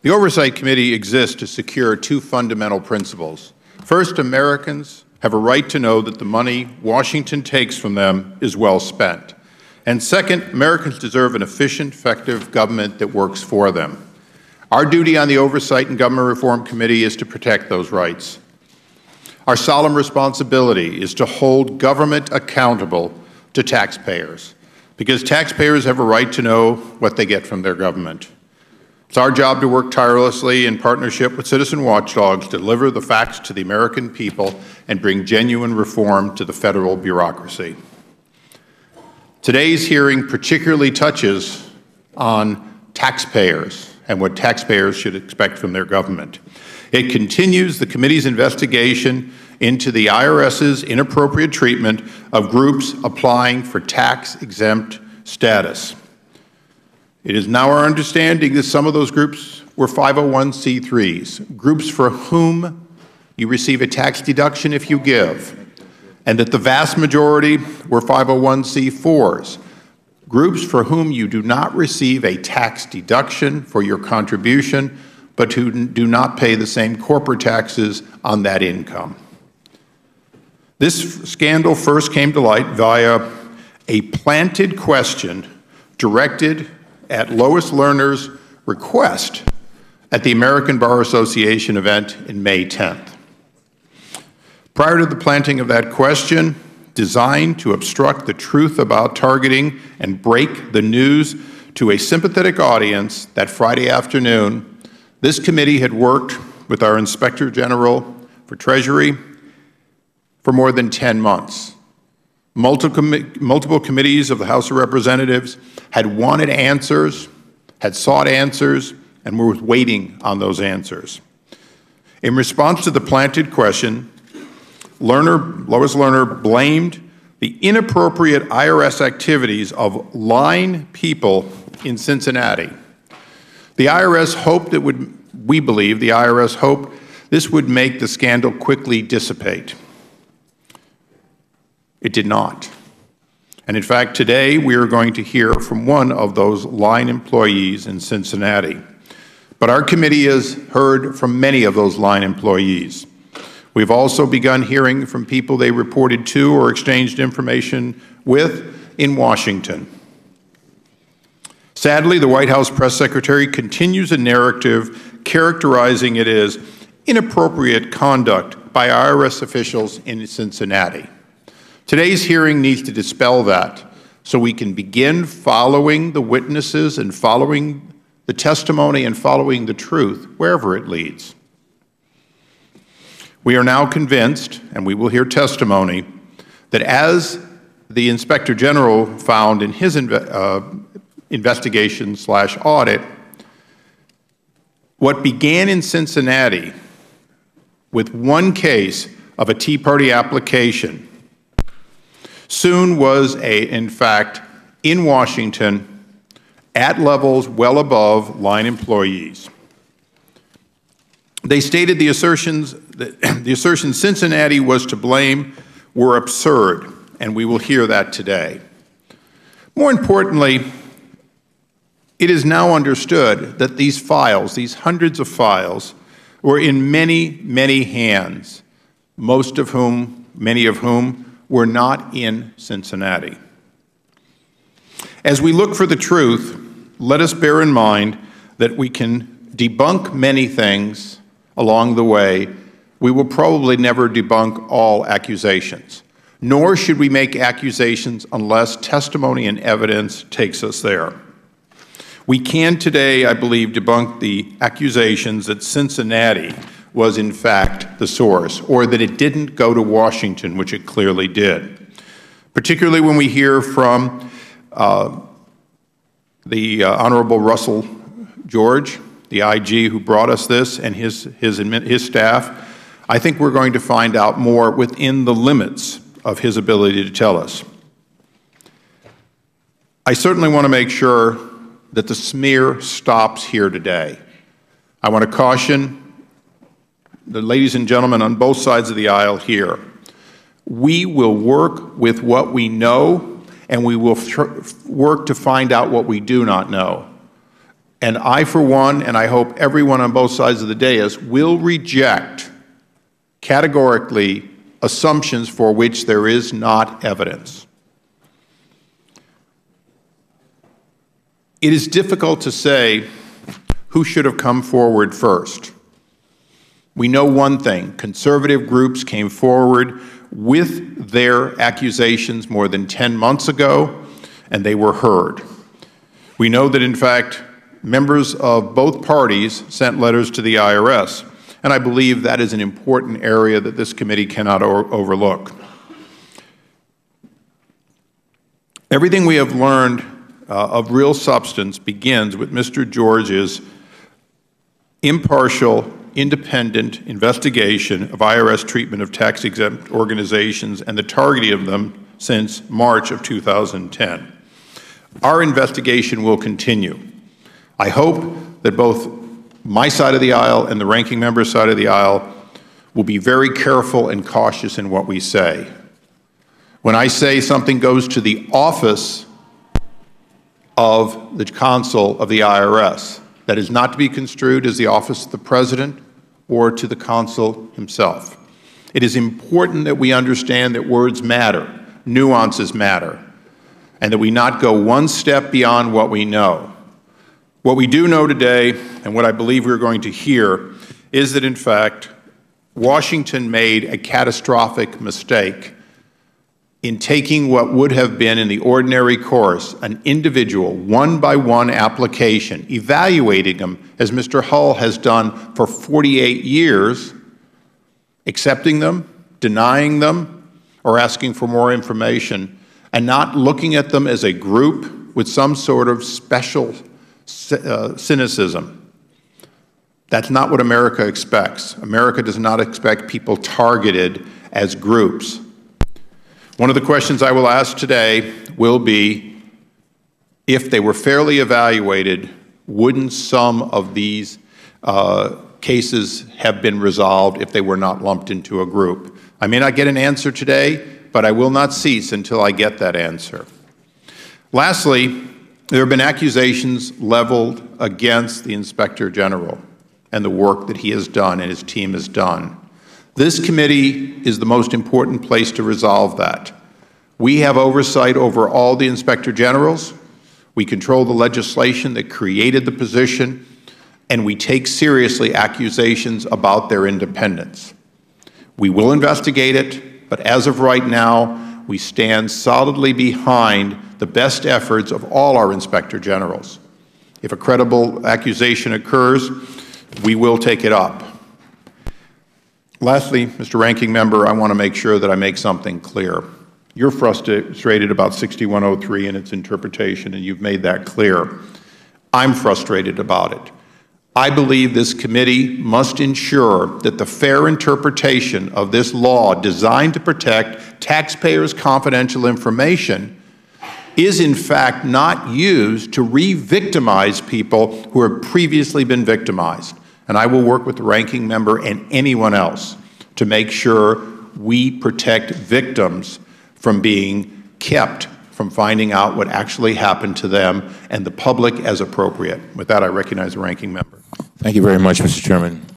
The Oversight Committee exists to secure two fundamental principles. First, Americans have a right to know that the money Washington takes from them is well spent. And second, Americans deserve an efficient, effective government that works for them. Our duty on the Oversight and Government Reform Committee is to protect those rights. Our solemn responsibility is to hold government accountable to taxpayers, because taxpayers have a right to know what they get from their government. It's our job to work tirelessly in partnership with citizen watchdogs to deliver the facts to the American people and bring genuine reform to the federal bureaucracy. Today's hearing particularly touches on taxpayers and what taxpayers should expect from their government. It continues the committee's investigation into the IRS's inappropriate treatment of groups applying for tax-exempt status. It is now our understanding that some of those groups were 501c3s, groups for whom you receive a tax deduction if you give, and that the vast majority were 501c4s, groups for whom you do not receive a tax deduction for your contribution, but who do not pay the same corporate taxes on that income. This scandal first came to light via a planted question directed at Lois Lerner's request at the American Bar Association event in May 10th. Prior to the planting of that question, designed to obstruct the truth about targeting and break the news to a sympathetic audience that Friday afternoon, this committee had worked with our Inspector General for Treasury for more than 10 months. Multiple committees of the House of Representatives had wanted answers, had sought answers, and were waiting on those answers. In response to the planted question, Lois Lerner blamed the inappropriate IRS activities of line people in Cincinnati. The IRS hoped we believe the IRS hoped this would make the scandal quickly dissipate. It did not. And in fact, today we are going to hear from one of those line employees in Cincinnati. But our committee has heard from many of those line employees. We've also begun hearing from people they reported to or exchanged information with in Washington. Sadly, the White House press secretary continues a narrative characterizing it as inappropriate conduct by IRS officials in Cincinnati. Today's hearing needs to dispel that so we can begin following the witnesses and following the testimony and following the truth wherever it leads. We are now convinced, and we will hear testimony, that as the Inspector General found in his investigation/audit, what began in Cincinnati with one case of a Tea Party application soon was, in fact, in Washington at levels well above line employees. They stated the assertions Cincinnati was to blame were absurd, and we will hear that today. More importantly, it is now understood that these files, these hundreds of files, were in many, many hands, many of whom were not in Cincinnati. As we look for the truth, let us bear in mind that we can debunk many things along the way. We will probably never debunk all accusations, nor should we make accusations unless testimony and evidence takes us there. We can today, I believe, debunk the accusations that Cincinnati was in fact the source, or that it didn't go to Washington, which it clearly did. Particularly when we hear from the Honorable Russell George, the IG who brought us this, and his staff, I think we're going to find out more within the limits of his ability to tell us. I certainly want to make sure that the smear stops here today. I want to caution the ladies and gentlemen on both sides of the aisle here. We will work with what we know, and we will work to find out what we do not know. And I, for one, and I hope everyone on both sides of the dais, will reject categorically assumptions for which there is not evidence. It is difficult to say who should have come forward first. We know one thing: conservative groups came forward with their accusations more than 10 months ago, and they were heard. We know that, in fact, members of both parties sent letters to the IRS, and I believe that is an important area that this committee cannot overlook. Everything we have learned of real substance begins with Mr. George's impartial, independent investigation of IRS treatment of tax-exempt organizations and the targeting of them since March of 2010. Our investigation will continue. I hope that both my side of the aisle and the ranking member's side of the aisle will be very careful and cautious in what we say. When I say something goes to the office of the counsel of the IRS, that is not to be construed as the office of the President or to the counsel himself. It is important that we understand that words matter, nuances matter, and that we not go one step beyond what we know. What we do know today, and what I believe we're going to hear, is that, in fact, Washington made a catastrophic mistake in taking what would have been, in the ordinary course, an individual, one-by-one application, evaluating them, as Mr. Hull has done for 48 years, accepting them, denying them, or asking for more information, and not looking at them as a group with some sort of special cynicism. That's not what America expects. America does not expect people targeted as groups. One of the questions I will ask today will be, if they were fairly evaluated, wouldn't some of these cases have been resolved if they were not lumped into a group? I may not get an answer today, but I will not cease until I get that answer. Lastly, there have been accusations leveled against the Inspector General and the work that he has done and his team has done. This committee is the most important place to resolve that. We have oversight over all the Inspector Generals. We control the legislation that created the position, and we take seriously accusations about their independence. We will investigate it, but as of right now, we stand solidly behind the best efforts of all our Inspector Generals. If a credible accusation occurs, we will take it up. Lastly, Mr. Ranking Member, I want to make sure that I make something clear. You're frustrated about 6103 and its interpretation, and you've made that clear. I'm frustrated about it. I believe this committee must ensure that the fair interpretation of this law designed to protect taxpayers' confidential information is in fact not used to re-victimize people who have previously been victimized. And I will work with the ranking member and anyone else to make sure we protect victims from being kept from finding out what actually happened to them, and the public as appropriate. With that, I recognize the ranking member. Thank you very much, Mr. Chairman.